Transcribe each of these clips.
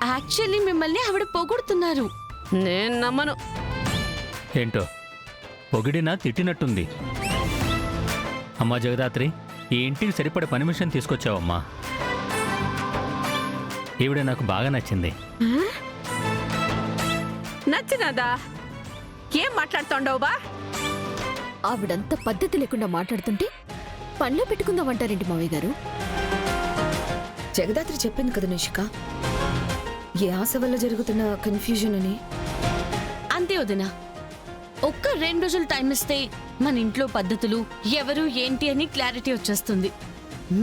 Actually మిమ్మల్ని ఆవిడ పొగుడుతున్నారు. నేను నమ్మను. ఏంటో పొగిడినా తిట్టినట్టుంది. అమ్మా జగదాత్రి, ఈ ఇంటికి సరిపడే పని మిషన్ తీసుకొచ్చావమ్మా. ఈవిడ నాకు బాగా నచ్చింది. నచ్చినదా? ఏం మాట్లాడుతుండవు బా? ఆవిడంత పద్ధతి లేకుండా మాట్లాడుతుంటే పనిలో పెట్టుకుందామంటారేంటి మావయ్య గారు? జగదాత్రి చెప్పింది కదా నిషిక, ఏ ఆశ వల్ల జరుగుతున్న కన్ఫ్యూజన్ అని. అంతే వదినా, ఒక్క 2 రోజులు టైం ఇస్తే మన ఇంట్లో పద్ధతులు ఎవరు ఏంటి అని క్లారిటీ వచ్చేస్తుంది.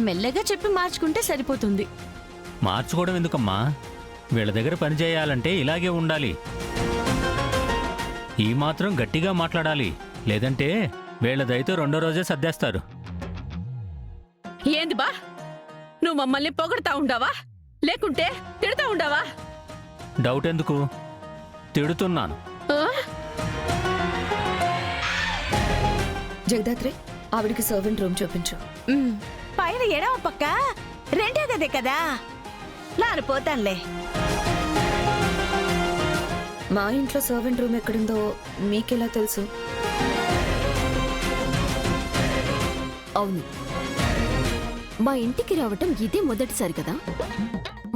మెల్లగా చెప్పి మార్చుకుంటే సరిపోతుంది. మార్చుకోవడం ఎందుకమ్మా? వీళ్ళ దగ్గర పని చేయాలంటే ఇలాగే ఉండాలి. ఈ మాత్రం గట్టిగా మాట్లాడాలి, లేదంటే వీళ్ళ దయతో 2వ రోజే సర్దేస్తారు. ఏంది బా? నువ్వు మమ్మల్ని పొగడతా ఉండవా లేకుంటే తిడతా ఉండవా? డౌట్ ఎందుకు? తిడుతున్నాను. జగదాత్రి, ఆవిడికి సర్వెంట్ రూమ్ చూపించు. పైన ఎడమ పక్క 2వ గదే కదా, నాను పోతానులే. మా ఇంట్లో సర్వెంట్ రూమ్ ఎక్కడుందో మీకెలా తెలుసు? అవును, మా ఇంటికి రావటం ఇదే మొదటిసారి కదా.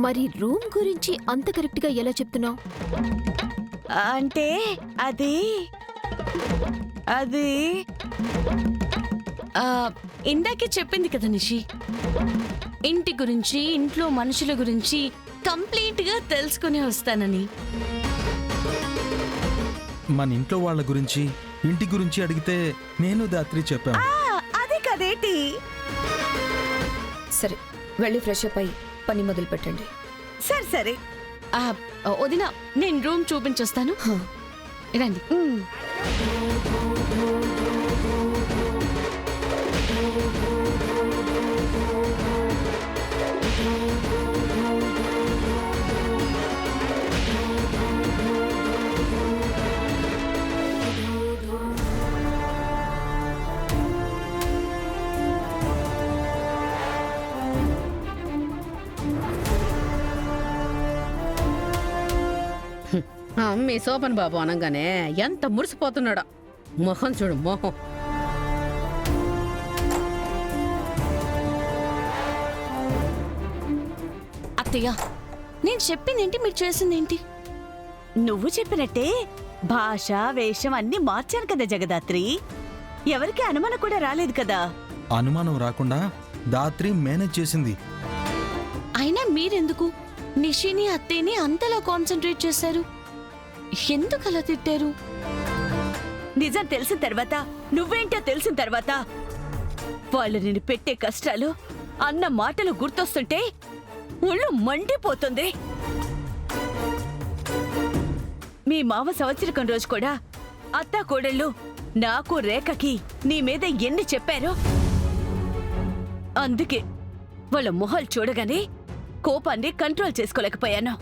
మరి రూమ్ గురించి అంత కరెక్ట్గా ఎలా చెప్తున్నావు? అంటే అది అది ఇందాకే చెప్పింది కదా నిషి, ఇంటి గురించి ఇంట్లో మనుషుల గురించి కంప్లీట్ గా తెలుసుకుని వస్తానని. మన ఇంట్లో వాళ్ళ గురించి ఇంటి గురించి అడిగితే నేను దాత్రి చెప్పాను. అది కదేటి. సరే, వెళ్ళి ఫ్రెష్ అప్ అయి పని మొదలు పెట్టండి. సరే సరే. వదినా, నేను రూమ్ చూపించొస్తాను. రండి. మీ సోపన్ బాబు అనగానే ఎంత మురిసిపోతున్నాడో. మొహం చూడు, మొహం. అత్తయ్య, నేను చెప్పిందేంటి, మీరు చేసిందేంటి? నువ్వు చెప్పినట్టే భాష వేషం అన్ని మార్చాను కదా జగదాత్రి. ఎవరికి అనుమానం కూడా రాలేదు కదా. అనుమానం రాకుండా దాత్రి మేనేజ్ చేసింది. అయినా మీరెందుకు నిషిని అత్తయ్యని అంతలా కాన్సన్ట్రేట్ చేశారు? ఎందుకు అలా తిట్టారు? నిజం తెలిసిన తర్వాత, నువ్వేంటో తెలిసిన తర్వాత వాళ్ళు నేను పెట్టే కష్టాలు అన్న మాటలు గుర్తొస్తుంటే ఒళ్ళు మండిపోతుంది. మీ మావ సంవత్సరికం రోజు కూడా అత్తా కోడళ్ళు నాకు రేఖకి నీ మీద ఎన్ని చెప్పారో. అందుకే వాళ్ళ మొహాలు చూడగానే కోపాన్ని కంట్రోల్ చేసుకోలేకపోయాను.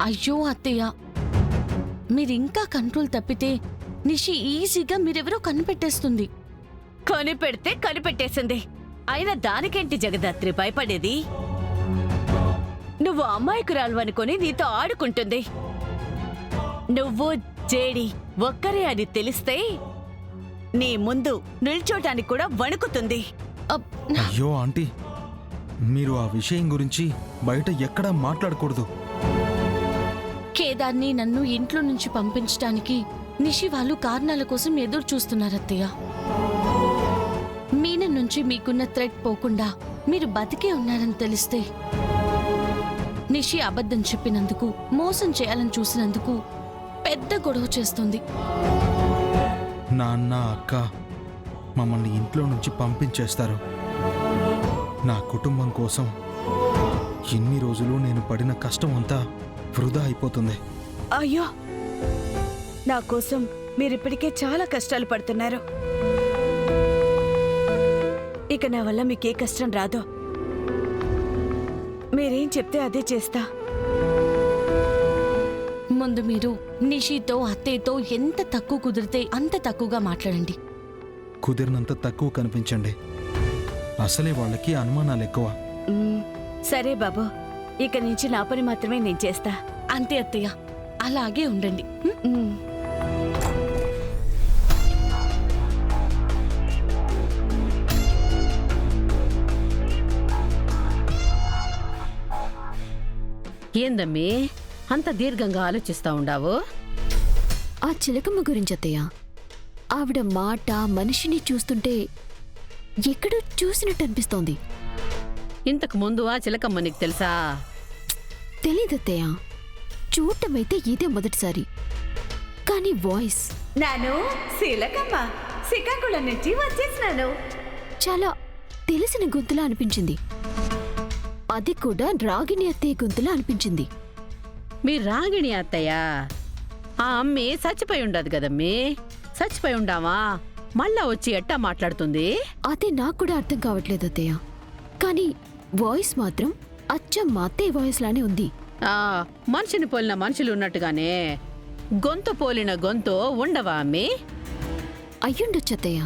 అయ్యో అత్తయ్య, మీరింకా కంట్రోల్ తప్పితే నిషి ఈజీగా మీరెవరో కనిపెట్టేస్తుంది. కనిపెడితే కనిపెట్టేసింది. అయినా దానికేంటి జగదాత్రి భయపడేది? నువ్వు అమ్మాయికురాలు అనుకొని నీతో ఆడుకుంటుంది. నువ్వు జేడి ఒక్కరే అని తెలిస్తే నీ ముందు నిల్చోటానికి కూడా వణుకుతుంది. అయ్యో ఆంటీ, మీరు ఆ విషయం గురించి బయట ఎక్కడా మాట్లాడకూడదు. కేదార్ని నన్ను ఇంట్లో నుంచి పంపించడానికి నిషి వాళ్ళు కారణాల కోసం ఎదురు చూస్తున్నారత్తయ్య. మీన నుంచి మీకున్న థ్రెట్ పోకుండా మీరు బతికే ఉన్నారని తెలిస్తే, నిషి అబద్ధం చెప్పినందుకు, మోసం చేయాలని చూసినందుకు పెద్ద గొడవ చేస్తుంది. నాన్న, అక్క మమ్మల్ని ఇంట్లో నుంచి పంపించేస్తారు. నా కుటుంబం కోసం ఇన్ని రోజులు నేను పడిన కష్టం అంతా వృధా అయిపోతుంది. అయ్యో, నా కోసం మీరిప్పటికే చాలా కష్టాలు పడుతున్నారు. ఇక నా వల్ల మీకే కష్టం రాదు. మీరేం చెప్తే అదే చేస్తా. ముందు మీరు నిషితో అత్తయ్యతో ఎంత తక్కువ కుదిరితే అంత తక్కువగా మాట్లాడండి. కుదిరినంత తక్కువ కనిపించండి. అసలే వాళ్ళకి అనుమానాలు ఎక్కువ. సరే బాబు, ఇక నుంచి నా పని మాత్రమే నేను చేస్తా. అంతే అత్తయ్య, అలాగే ఉండండి. ఉమ్. ఏందమ్మీ అంత దీర్ఘంగా ఆలోచిస్తా ఉండావు? ఆ చిలకమ్మ గురించి అత్తయ్య. ఆవిడ మాట మనిషిని చూస్తుంటే ఎక్కడో చూసినట్టు అనిపిస్తోంది. ఇంతకు ముందు ఆ చిలకమ్మ నీకు తెలుసా? తెలీదత్తయ్య, చూడటమైతే ఇదే మొదటిసారి. కానీ వాయిస్ నాను శీలకమ్మ శ్రీకాకుళం నుంచి వచ్చేసినాను. చాలా తెలిసిన గొంతులా అనిపించింది. అది కూడా రాగిణి అత్తయ్య గొంతులా అనిపించింది. మీ రాగిణి అత్తయ్య ఆ అమ్మి చచ్చిపోయి ఉండదు కదమ్మీ. చచ్చిపోయి ఉండావా మళ్ళా వచ్చి ఎట్టా మాట్లాడుతుంది? అదే నాకు కూడా అర్థం కావట్లేదు అత్తయ్య. కానీ వాయిస్ మాత్రం అచ్చం మా అత్తయ్య వాయిస్ లానే ఉంది. ఆ మనిషిని పోలిన మనుషులు ఉన్నట్టుగానే గొంతు పోలిన గొంతు ఉండవా అమ్మి? అయ్యుండొచ్చు అత్తయ్య.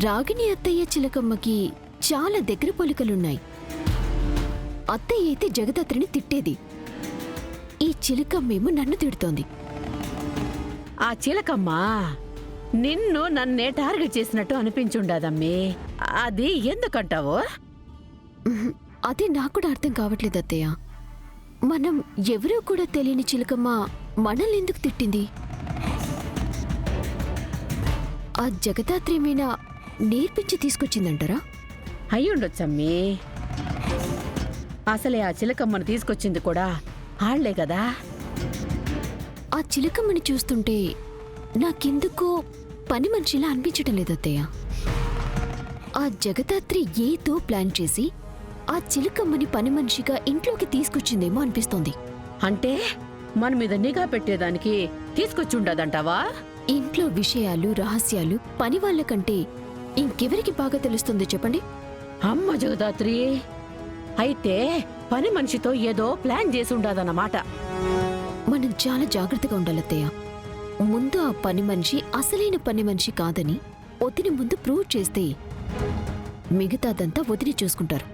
రాగిణి అత్తయ్య చిలకమ్మకి చాలా దగ్గర పోలికలున్నాయి. అత్తయ్య అయితే జగదాత్రిని తిట్టేది, ఈ చిలకమ్మేమో నన్ను తిడుతోంది. ఆ చిలకమ్మ నిన్ను నన్నే టార్గెట్ చేసినట్టు అనిపించుండదమ్మీ. అది ఎందుకంటావు? ఉహుం, అది నాకు కూడా అర్థం కావట్లేదు అత్తయ్య. మనం ఎవరో కూడా తెలియని చిలకమ్మ మనల్ని ఎందుకు తిట్టింది? ఆ జగదాత్రి ఏమైనా నేర్పించి తీసుకొచ్చిందంటారా? అయ్యుండొచ్చమ్మీ. అసలే ఆ చిలకమ్మను తీసుకొచ్చింది కూడా ఆళ్లే కదా. ఆ చిలకమ్మని చూస్తుంటే నాకెందుకో పని మనిషిలా అనిపించటం లేదు అత్తయ్య. ఆ జగదాత్రి ఏదో ప్లాన్ చేసి ఆ చిలకమ్మని పని మనిషిగా ఇంట్లోకి తీసుకొచ్చిందేమో అనిపిస్తోంది. అంటే మన మీద నిఘా పెట్టేదానికి తీసుకొచ్చుండదంటావా? ఇంట్లో విషయాలు రహస్యాలు పని వాళ్ళ కంటే ఇంకెవరికి బాగా తెలుస్తుంది చెప్పండి? అమ్మ జగదాత్రి, అయితే పని మనిషితో ఏదో ప్లాన్ చేసి ఉండదన్నమాట. మనం చాలా జాగ్రత్తగా ఉండాలత్తయ్య. ముందు ఆ పని మనిషి అసలైన పని మనిషి కాదని వదిన ముందు ప్రూవ్ చేస్తే మిగతాదంతా వదిలి చూసుకుంటారు.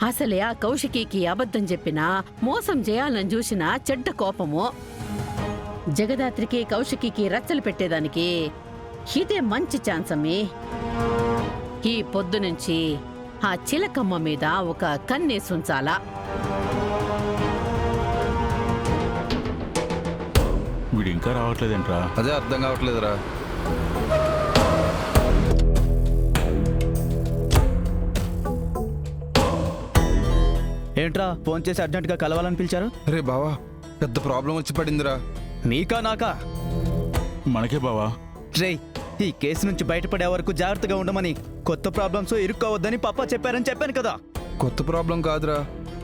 అసలే ఆ కౌశికీకి అబద్ధం చెప్పినా మోసం చేయాలని చూసిన చెడ్డ కోపము జగదాత్రికి కౌశికీకి రచ్చలు పెట్టేదానికి ఇదే మంచి ఛాన్స్ అమ్మి. ఈ పొద్దునుంచి ఆ చిలకమ్మ మీద ఒక కన్నేసుంచాలా. వీడు ఇంకా రావట్లేదేంట్రా? అదే అర్థం కావట్లేదురా. ఏంట్రా ఫోన్ చేసి అర్జెంటుగా కలవాలని పిలిచారు? రే బావా, పెద్ద ప్రాబ్లం వచ్చి పడిందిరా. నీకా నాకా? మనకే బావా. రేయ్, ఈ కేసు నుంచి బయటపడే వరకు జాగ్రత్తగా ఉండమని, కొత్త ప్రాబ్లమ్స్ ఇరుక్కోవద్దని పాప చెప్పారని చెప్పాను కదా. కొత్త ప్రాబ్లం కాదురా,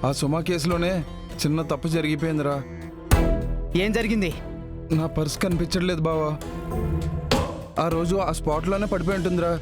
ఆ సుమా కేసులోనే చిన్న తప్పు జరిగిపోయిందిరా. ఏం జరిగింది? నా పర్స్ కనిపించట్లేదు బావా. ఆ రోజు ఆ స్పాట్లోనే పడిపోయి ఉంటుందిరా.